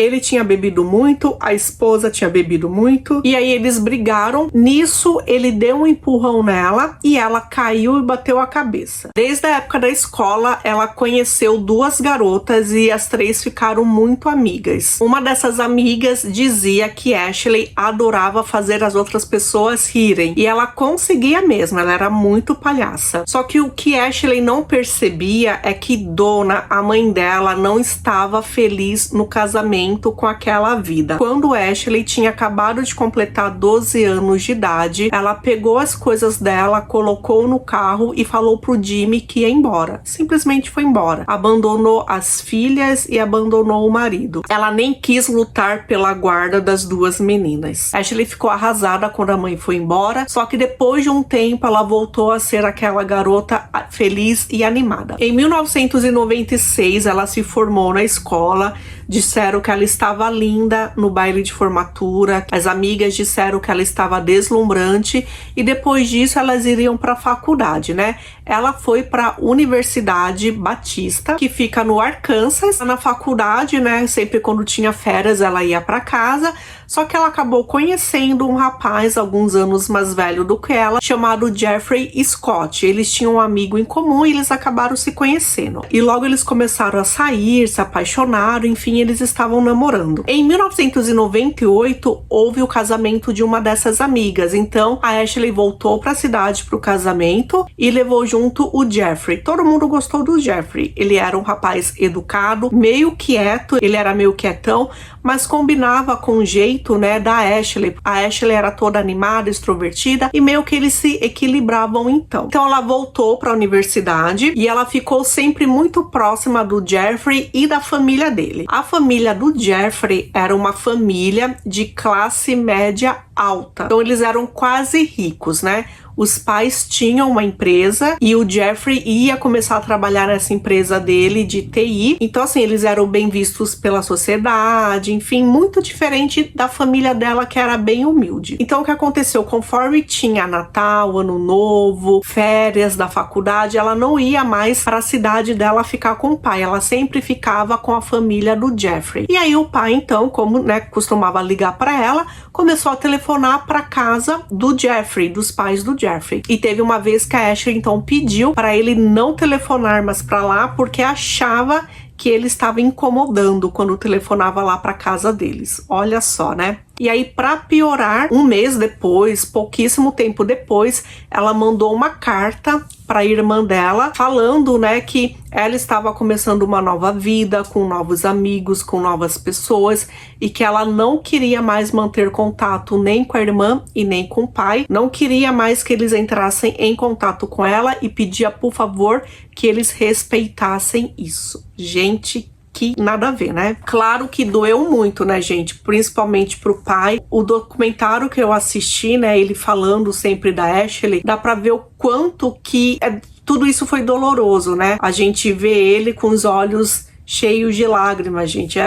ele tinha bebido muito, a esposa tinha bebido muito, e aí eles brigaram. Nisso, ele deu um empurrão nela e ela caiu e bateu a cabeça. Desde a época da escola, ela conheceu duas garotas e as três ficaram muito amigas. Uma dessas amigas dizia que Ashley adorava fazer as outras pessoas rirem, e ela conseguia mesmo, ela era muito palhaça. Só que o que Ashley não percebia é que Donna, a mãe dela, não estava feliz no casamento com aquela vida. Quando Ashley tinha acabado de completar 12 anos de idade, ela pegou as coisas dela, colocou no carro e falou pro Jimmy que ia embora. Simplesmente foi embora. Abandonou as filhas e abandonou o marido. Ela nem quis lutar pela guarda das duas meninas. Ashley ficou arrasada quando a mãe foi embora, só que depois de um tempo ela voltou a ser aquela garota feliz e animada. Em 1996 ela se formou na escola, disseram que ela estava linda no baile de formatura, as amigas disseram que ela estava deslumbrante e depois disso elas iriam para a faculdade, né? Ela foi para a Universidade Batista, que fica no Arkansas. Na faculdade, né, sempre quando tinha férias ela ia para casa, só que ela acabou conhecendo um rapaz alguns anos mais velho do que ela, chamado Jeffrey Scott. Eles tinham um amigo em comum e eles acabaram se conhecendo. E logo eles começaram a sair, se apaixonaram, enfim, eles estavam namorando. Em 1998, houve o casamento de uma dessas amigas, então a Ashley voltou para a cidade para o casamento e levou junto o Jeffrey. Todo mundo gostou do Jeffrey. Ele era um rapaz educado, meio quieto, ele era meio quietão, mas combinava com o jeito, né, da Ashley. A Ashley era toda animada, extrovertida e meio que eles se equilibravam então. Então ela voltou para a universidade e ela ficou sempre muito próxima do Jeffrey e da família dele. A família do Jeffrey era uma família de classe média alta. Então eles eram quase ricos, né? Os pais tinham uma empresa e o Jeffrey ia começar a trabalhar nessa empresa dele de TI. Então, assim, eles eram bem vistos pela sociedade, enfim, muito diferente da família dela, que era bem humilde. Então, o que aconteceu? Conforme tinha Natal, Ano Novo, férias da faculdade, ela não ia mais para a cidade dela ficar com o pai. Ela sempre ficava com a família do Jeffrey. E aí o pai, então, como, né, costumava ligar para ela, começou a telefonar para casa do Jeffrey, dos pais do Jeffrey. E teve uma vez que a Ashley então pediu para ele não telefonar mais para lá porque achava que ele estava incomodando quando telefonava lá para casa deles. Olha só, né? E aí, para piorar, um mês depois, pouquíssimo tempo depois, ela mandou uma carta para a irmã dela, falando, né, que ela estava começando uma nova vida, com novos amigos, com novas pessoas, e que ela não queria mais manter contato nem com a irmã e nem com o pai, não queria mais que eles entrassem em contato com ela e pedia, por favor, que eles respeitassem isso. Gente, que nada a ver, né? Claro que doeu muito, né, gente? Principalmente pro pai. O documentário que eu assisti, né, ele falando sempre da Ashley, dá pra ver o quanto que tudo isso foi doloroso, né? A gente vê ele com os olhos cheios de lágrimas, gente.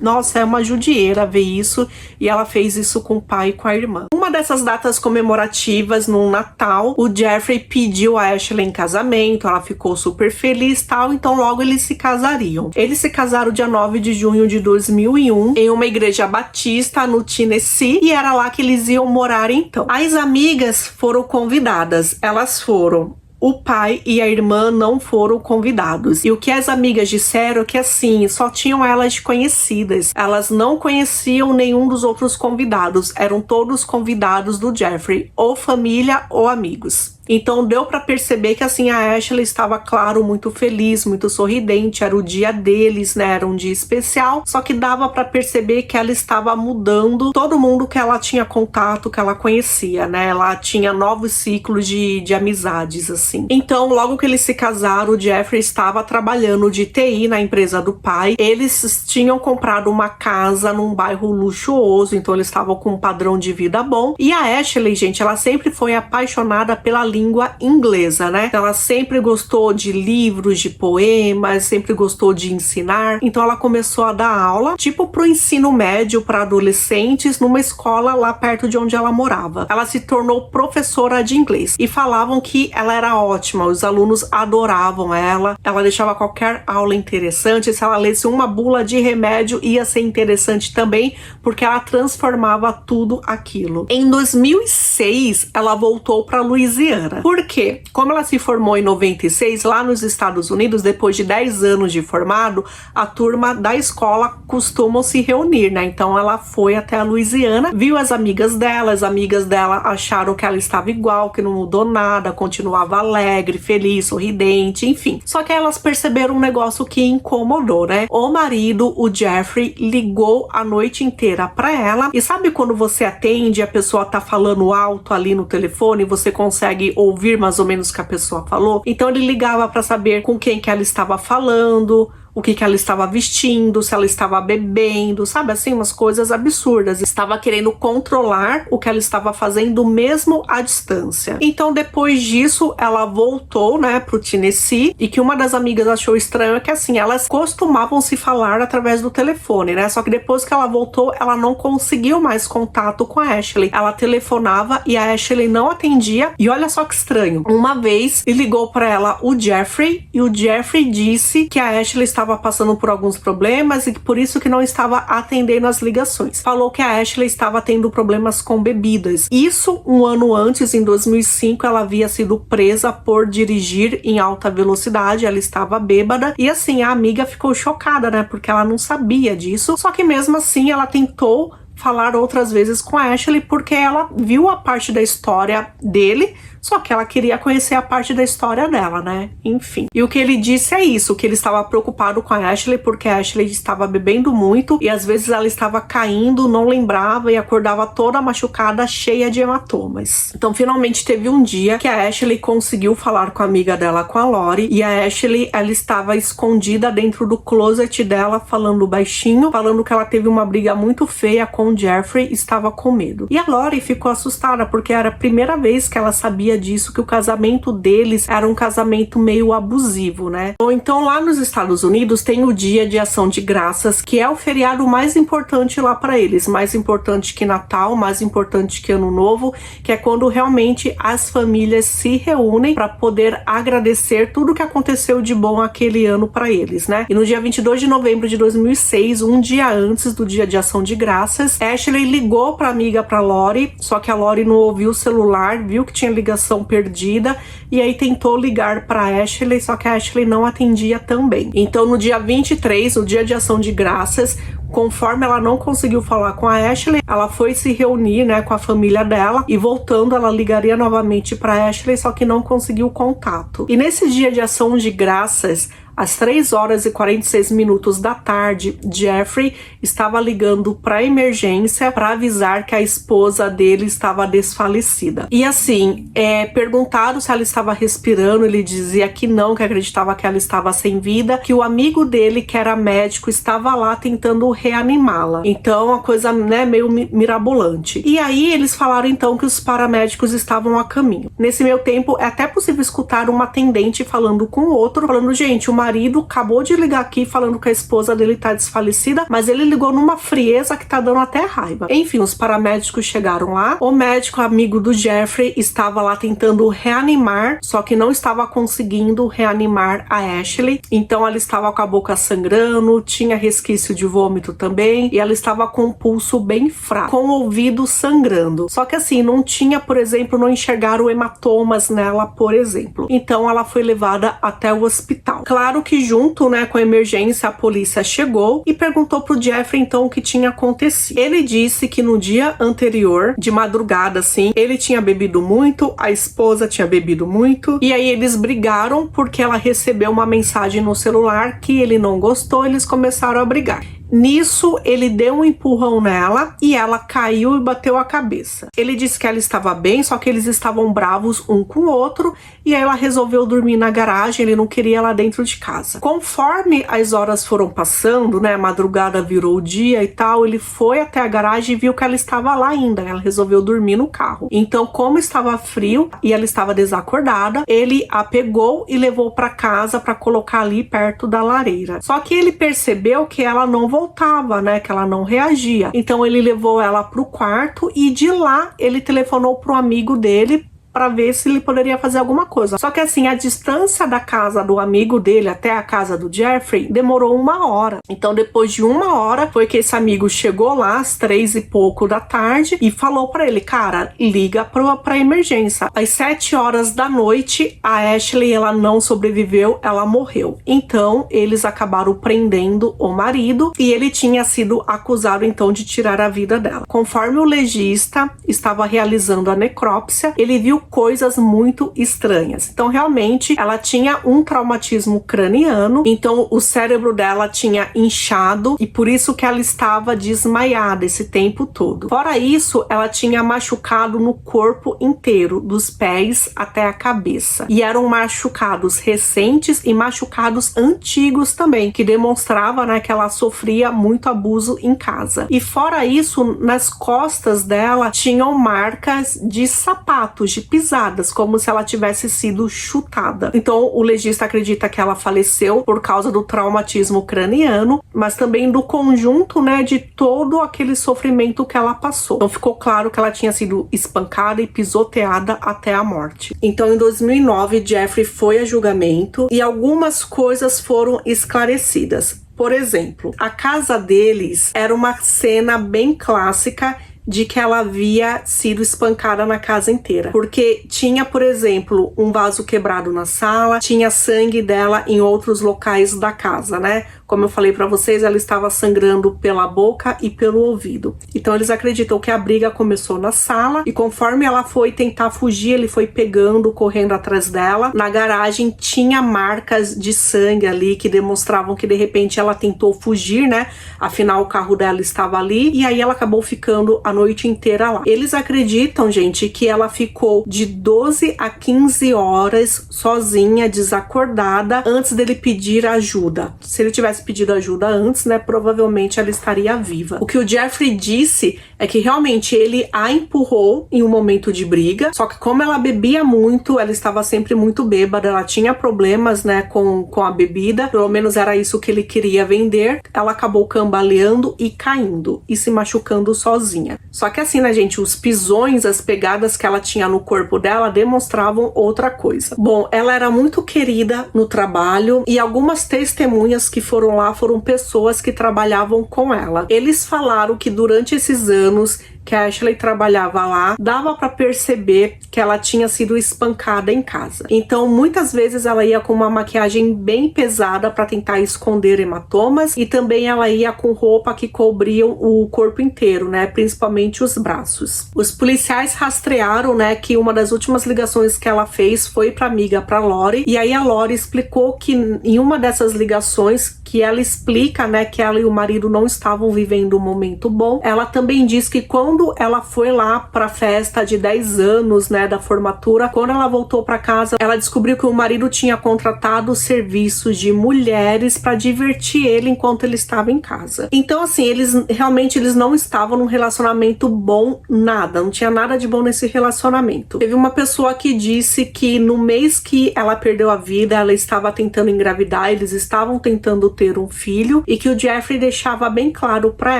Nossa, é uma judieira ver isso, e ela fez isso com o pai e com a irmã. Uma dessas datas comemorativas, no Natal, o Jeffrey pediu a Ashley em casamento, ela ficou super feliz e tal, então logo eles se casariam. Eles se casaram dia 9 de junho de 2001, em uma igreja batista no Tennessee, e era lá que eles iam morar então. As amigas foram convidadas, elas foram. O pai e a irmã não foram convidados. E o que as amigas disseram é que, assim, só tinham elas conhecidas. Elas não conheciam nenhum dos outros convidados. Eram todos convidados do Jeffrey, ou família ou amigos. Então deu pra perceber que, assim, a Ashley estava, claro, muito feliz, muito sorridente, era o dia deles, né, era um dia especial, só que dava pra perceber que ela estava mudando todo mundo que ela tinha contato, que ela conhecia, né, ela tinha novos ciclos de amizades, assim. Então, logo que eles se casaram, o Jeffrey estava trabalhando de TI na empresa do pai, eles tinham comprado uma casa num bairro luxuoso, então eles estavam com um padrão de vida bom, e a Ashley, gente, ela sempre foi apaixonada pela língua inglesa, né? Então ela sempre gostou de livros, de poemas, sempre gostou de ensinar. Então ela começou a dar aula, tipo pro ensino médio para adolescentes, numa escola lá perto de onde ela morava. Ela se tornou professora de inglês e falavam que ela era ótima, os alunos adoravam ela deixava qualquer aula interessante, se ela lesse uma bula de remédio ia ser interessante também, porque ela transformava tudo aquilo. Em 2006, ela voltou para Louisiana. Por quê? Como ela se formou em 96, lá nos Estados Unidos, depois de 10 anos de formado, a turma da escola costumam se reunir, né? Então ela foi até a Louisiana, viu as amigas dela acharam que ela estava igual, que não mudou nada, continuava alegre, feliz, sorridente, enfim. Só que elas perceberam um negócio que incomodou, né? O marido, o Jeffrey, ligou a noite inteira pra ela, e sabe quando você atende, a pessoa tá falando alto ali no telefone, você consegue ouvir mais ou menos o que a pessoa falou? Então ele ligava pra saber com quem que ela estava falando, o que ela estava vestindo, se ela estava bebendo, sabe assim, umas coisas absurdas. Estava querendo controlar o que ela estava fazendo mesmo à distância. Então depois disso ela voltou, né, pro Tennessee, e que uma das amigas achou estranho é que assim, elas costumavam se falar através do telefone, né, só que depois que ela voltou, ela não conseguiu mais contato com a Ashley. Ela telefonava e a Ashley não atendia, e olha só que estranho, uma vez ligou para ela o Jeffrey, e o Jeffrey disse que a Ashley estava passando por alguns problemas e que por isso que não estava atendendo as ligações. Falou que a Ashley estava tendo problemas com bebidas. Isso um ano antes, em 2005, ela havia sido presa por dirigir em alta velocidade, ela estava bêbada, e assim, a amiga ficou chocada, né, porque ela não sabia disso, só que mesmo assim ela tentou falar outras vezes com a Ashley porque ela viu a parte da história dele, só que ela queria conhecer a parte da história dela, né? Enfim. E o que ele disse é isso, que ele estava preocupado com a Ashley porque a Ashley estava bebendo muito e às vezes ela estava caindo, não lembrava e acordava toda machucada, cheia de hematomas. Então finalmente teve um dia que a Ashley conseguiu falar com a amiga dela, com a Lori, e a Ashley, ela estava escondida dentro do closet dela, falando baixinho, falando que ela teve uma briga muito feia com o Jeffrey, estava com medo. E a Lori ficou assustada porque era a primeira vez que ela sabia disso, que o casamento deles era um casamento meio abusivo, né? Ou então lá nos Estados Unidos tem o Dia de Ação de Graças, que é o feriado mais importante lá para eles, mais importante que Natal, mais importante que Ano Novo, que é quando realmente as famílias se reúnem para poder agradecer tudo que aconteceu de bom aquele ano para eles, né? E no dia 22 de novembro de 2006, um dia antes do Dia de Ação de Graças, Ashley ligou para amiga, para Lori, só que a Lori não ouviu o celular, viu que tinha ligação perdida, e aí tentou ligar para Ashley, só que a Ashley não atendia também. Então no dia 23, no Dia de Ação de Graças, conforme ela não conseguiu falar com a Ashley, ela foi se reunir, né, com a família dela, e voltando ela ligaria novamente para Ashley, só que não conseguiu contato. E nesse Dia de Ação de Graças, às 3 horas e 46 minutos da tarde, Jeffrey estava ligando para a emergência para avisar que a esposa dele estava desfalecida. E assim, perguntaram se ela estava respirando, ele dizia que não, que acreditava que ela estava sem vida, que o amigo dele, que era médico, estava lá tentando reanimá-la. Então, a coisa, né, meio mirabolante. E aí, eles falaram então que os paramédicos estavam a caminho. Nesse meio tempo, é até possível escutar uma atendente falando com o outro, falando, gente, o marido acabou de ligar aqui falando que a esposa dele tá desfalecida, mas ele ligou numa frieza que tá dando até raiva. Enfim, os paramédicos chegaram lá, o médico amigo do Jeffrey estava lá tentando reanimar, só que não estava conseguindo reanimar a Ashley, então ela estava com a boca sangrando, tinha resquício de vômito também, e ela estava com o pulso bem fraco, com o ouvido sangrando. Só que assim, não tinha, por exemplo, não enxergaram hematomas nela, por exemplo. Então ela foi levada até o hospital. Claro que junto, né, com a emergência, a polícia chegou e perguntou pro Jeffrey então o que tinha acontecido. Ele disse que no dia anterior, de madrugada assim, ele tinha bebido muito, a esposa tinha bebido muito, e aí eles brigaram porque ela recebeu uma mensagem no celular que ele não gostou, eles começaram a brigar. Nisso, ele deu um empurrão nela e ela caiu e bateu a cabeça. Ele disse que ela estava bem, só que eles estavam bravos um com o outro, e aí ela resolveu dormir na garagem, ele não queria ela dentro de casa. Conforme as horas foram passando, né, a madrugada virou o dia e tal, ele foi até a garagem e viu que ela estava lá ainda, ela resolveu dormir no carro. Então, como estava frio e ela estava desacordada, ele a pegou e levou para casa para colocar ali perto da lareira. Só que ele percebeu que ela não voltava, né, que ela não reagia. Então ele levou ela pro quarto e de lá ele telefonou pro amigo dele para ver se ele poderia fazer alguma coisa. Só que assim, a distância da casa do amigo dele até a casa do Jeffrey demorou 1 hora. Então depois de 1 hora foi que esse amigo chegou lá às 3 e pouco da tarde e falou para ele, cara, liga pra emergência. Às 7 horas da noite, a Ashley, ela não sobreviveu, ela morreu. Então eles acabaram prendendo o marido e ele tinha sido acusado então de tirar a vida dela. Conforme o legista estava realizando a necrópsia, ele viu coisas muito estranhas. Então realmente ela tinha um traumatismo craniano, então o cérebro dela tinha inchado e por isso que ela estava desmaiada esse tempo todo. Fora isso, ela tinha machucado no corpo inteiro, dos pés até a cabeça. E eram machucados recentes e machucados antigos também, que demonstrava, né, que ela sofria muito abuso em casa. E fora isso, nas costas dela tinham marcas de sapatos, de pisadas, como se ela tivesse sido chutada. Então o legista acredita que ela faleceu por causa do traumatismo craniano, mas também do conjunto, né, de todo aquele sofrimento que ela passou. Então ficou claro que ela tinha sido espancada e pisoteada até a morte. Então em 2009, Jeffrey foi a julgamento e algumas coisas foram esclarecidas. Por exemplo, a casa deles era uma cena bem clássica de que ela havia sido espancada na casa inteira. Porque tinha, por exemplo, um vaso quebrado na sala, tinha sangue dela em outros locais da casa, né? Como eu falei pra vocês, ela estava sangrando pela boca e pelo ouvido. Então eles acreditam que a briga começou na sala e conforme ela foi tentar fugir, ele foi pegando, correndo atrás dela. Na garagem tinha marcas de sangue ali que demonstravam que de repente ela tentou fugir, né? Afinal o carro dela estava ali e aí ela acabou ficando a noite inteira lá. Eles acreditam, gente, que ela ficou de 12 a 15 horas sozinha, desacordada, antes dele pedir ajuda. Se ele tivesse pedido ajuda antes, né, provavelmente ela estaria viva. O que o Jeffrey disse é que realmente ele a empurrou em um momento de briga, só que como ela bebia muito, ela estava sempre muito bêbada, ela tinha problemas, né, com a bebida, pelo menos era isso que ele queria vender, ela acabou cambaleando e caindo e se machucando sozinha. Só que assim, né, gente, os pisões, as pegadas que ela tinha no corpo dela demonstravam outra coisa. Bom, ela era muito querida no trabalho e algumas testemunhas que foram lá foram pessoas que trabalhavam com ela. Eles falaram que durante esses anos que a Ashley trabalhava lá, dava para perceber que ela tinha sido espancada em casa. Então, muitas vezes ela ia com uma maquiagem bem pesada para tentar esconder hematomas e também ela ia com roupa que cobriam o corpo inteiro, né, principalmente os braços. Os policiais rastrearam, né, que uma das últimas ligações que ela fez foi para amiga, para Lori, e aí a Lori explicou que em uma dessas ligações que ela explica, né, que ela e o marido não estavam vivendo um momento bom. Ela também diz que quando ela foi lá para a festa de 10 anos, né, da formatura, quando ela voltou para casa, ela descobriu que o marido tinha contratado serviços de mulheres para divertir ele enquanto ele estava em casa. Então, assim, eles não estavam num relacionamento bom, nada, não tinha nada de bom nesse relacionamento. Teve uma pessoa que disse que no mês que ela perdeu a vida, ela estava tentando engravidar, eles estavam tentando ter um filho e que o Jeffrey deixava bem claro para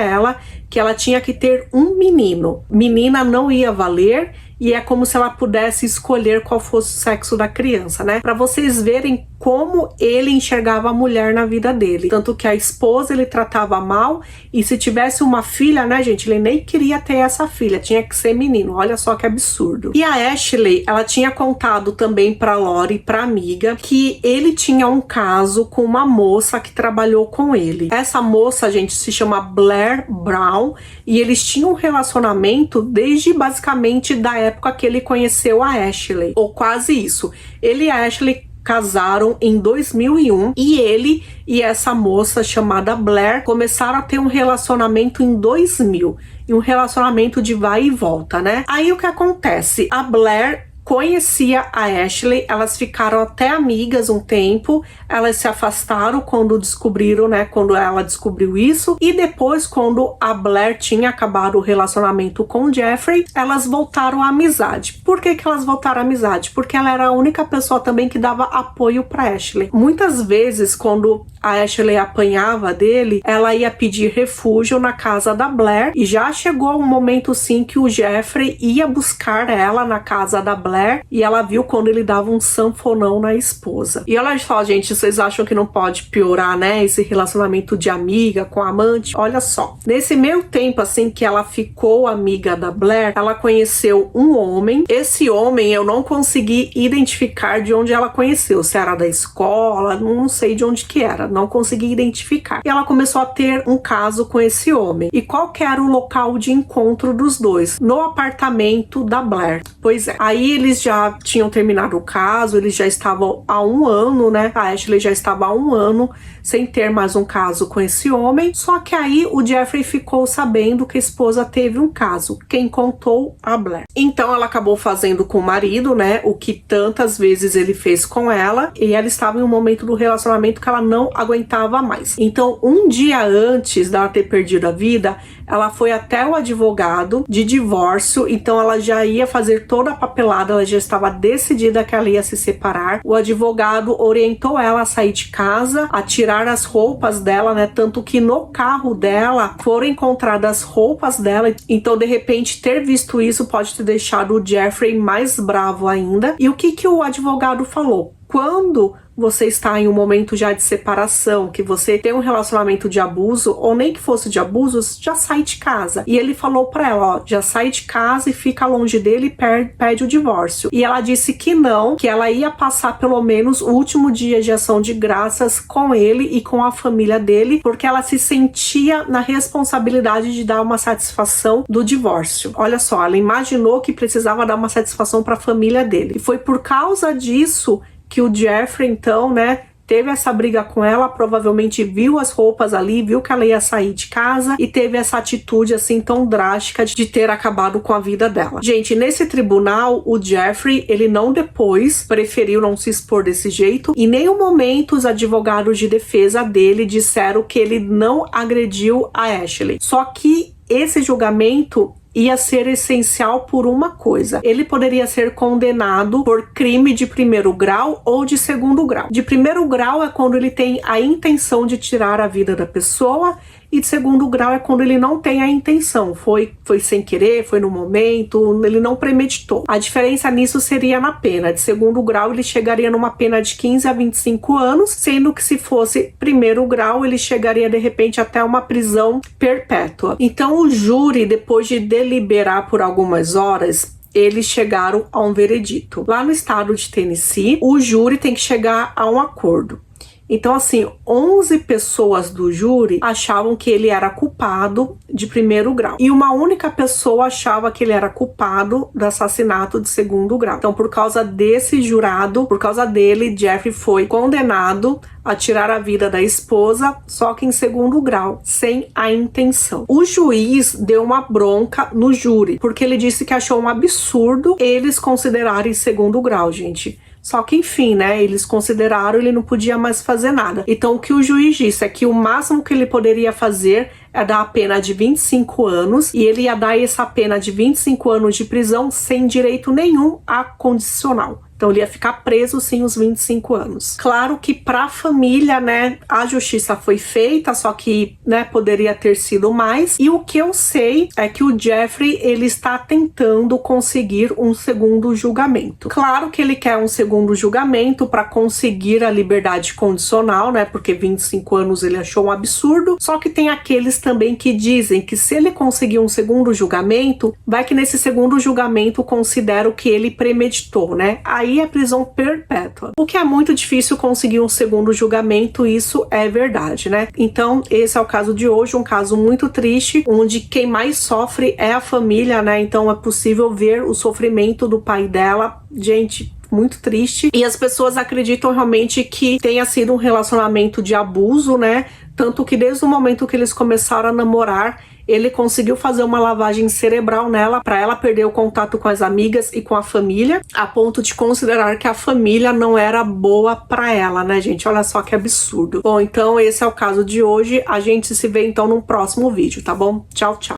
ela que ela tinha que ter um menino. Menina não ia valer e é como se ela pudesse escolher qual fosse o sexo da criança, né? Para vocês verem como ele enxergava a mulher na vida dele. Tanto que a esposa ele tratava mal e se tivesse uma filha, né, gente, ele nem queria ter essa filha, tinha que ser menino. Olha só que absurdo. E a Ashley, ela tinha contado também pra Lori, pra amiga, que ele tinha um caso com uma moça que trabalhou com ele. Essa moça, gente, se chama Blair Brown e eles tinham um relacionamento desde basicamente da época que ele conheceu a Ashley, ou quase isso. Ele e a Ashley casaram em 2001 e ele e essa moça chamada Blair começaram a ter um relacionamento em 2000, e um relacionamento de vai e volta, né? Aí o que acontece? A Blair conhecia a Ashley, elas ficaram até amigas um tempo, elas se afastaram quando descobriram, né, quando ela descobriu isso, e depois quando a Blair tinha acabado o relacionamento com o Jeffrey, elas voltaram à amizade. Por que que elas voltaram à amizade? Porque ela era a única pessoa também que dava apoio para Ashley. Muitas vezes quando a Ashley apanhava dele, ela ia pedir refúgio na casa da Blair, e já chegou um momento sim que o Jeffrey ia buscar ela na casa da Blair Blair e ela viu quando ele dava um sanfonão na esposa. E ela fala, gente, vocês acham que não pode piorar, né, esse relacionamento de amiga com amante? Olha só, nesse meio tempo, assim, que ela ficou amiga da Blair, ela conheceu um homem. Esse homem eu não consegui identificar de onde ela conheceu, se era da escola, não sei de onde que era, não consegui identificar. E ela começou a ter um caso com esse homem. E qual que era o local de encontro dos dois? No apartamento da Blair. Pois é, aí eles já tinham terminado o caso, eles já estavam há um ano, né? A Ashley já estava há um ano sem ter mais um caso com esse homem, só que aí o Jeffrey ficou sabendo que a esposa teve um caso. Quem contou? A Blair. Então ela acabou fazendo com o marido, né, o que tantas vezes ele fez com ela, e ela estava em um momento do relacionamento que ela não aguentava mais. Então, um dia antes dela ter perdido a vida, ela foi até o advogado de divórcio, então ela já ia fazer toda a papelada, ela já estava decidida que ela ia se separar. O advogado orientou ela a sair de casa, a tirar as roupas dela, né, tanto que no carro dela foram encontradas roupas dela. Então, de repente, ter visto isso pode ter deixado o Jeffrey mais bravo ainda. E o que o advogado falou? Quando você está em um momento já de separação, que você tem um relacionamento de abuso, ou nem que fosse de abuso, já sai de casa. E ele falou pra ela, ó, já sai de casa e fica longe dele e pede o divórcio. E ela disse que não, que ela ia passar pelo menos o último dia de ação de graças com ele e com a família dele, porque ela se sentia na responsabilidade de dar uma satisfação do divórcio. Olha só, ela imaginou que precisava dar uma satisfação para a família dele. E foi por causa disso que o Jeffrey, então, né, teve essa briga com ela, provavelmente viu as roupas ali, viu que ela ia sair de casa e teve essa atitude assim tão drástica de ter acabado com a vida dela. Gente, nesse tribunal, o Jeffrey, ele não depois preferiu não se expor desse jeito. Em nenhum momento os advogados de defesa dele disseram que ele não agrediu a Ashley. Só que esse julgamento ia ser essencial por uma coisa: ele poderia ser condenado por crime de primeiro grau ou de segundo grau. De primeiro grau é quando ele tem a intenção de tirar a vida da pessoa, e de segundo grau é quando ele não tem a intenção, foi sem querer, foi no momento, ele não premeditou. A diferença nisso seria na pena. De segundo grau ele chegaria numa pena de 15 a 25 anos, sendo que se fosse primeiro grau ele chegaria de repente até uma prisão perpétua. Então o júri, depois de deliberar por algumas horas, eles chegaram a um veredito. Lá no estado de Tennessee, o júri tem que chegar a um acordo. Então, assim, 11 pessoas do júri achavam que ele era culpado de primeiro grau. E uma única pessoa achava que ele era culpado do assassinato de segundo grau. Então, por causa desse jurado, por causa dele, Jeffrey foi condenado a tirar a vida da esposa, só que em segundo grau, sem a intenção. O juiz deu uma bronca no júri, porque ele disse que achou um absurdo eles considerarem segundo grau, gente. Só que, enfim, né, eles consideraram, ele não podia mais fazer nada. Então, o que o juiz disse é que o máximo que ele poderia fazer é dar a pena de 25 anos, e ele ia dar essa pena de 25 anos de prisão sem direito nenhum a condicional. Então ele ia ficar preso sim os 25 anos. Claro que para a família, né, a justiça foi feita, só que, né, poderia ter sido mais. E o que eu sei é que o Jeffrey, ele está tentando conseguir um segundo julgamento. Claro que ele quer um segundo julgamento para conseguir a liberdade condicional, né, porque 25 anos ele achou um absurdo. Só que tem aqueles também que dizem que se ele conseguir um segundo julgamento, vai que nesse segundo julgamento considera o que ele premeditou, né? Aí é prisão perpétua. O que é muito difícil conseguir um segundo julgamento, isso é verdade, né? Então, esse é o caso de hoje, um caso muito triste, onde quem mais sofre é a família, né? Então é possível ver o sofrimento do pai dela. Gente, muito triste. E as pessoas acreditam realmente que tenha sido um relacionamento de abuso, né? Tanto que desde o momento que eles começaram a namorar, ele conseguiu fazer uma lavagem cerebral nela para ela perder o contato com as amigas e com a família, a ponto de considerar que a família não era boa para ela, né, gente? Olha só que absurdo. Bom, então esse é o caso de hoje. A gente se vê então no próximo vídeo, tá bom? Tchau, tchau.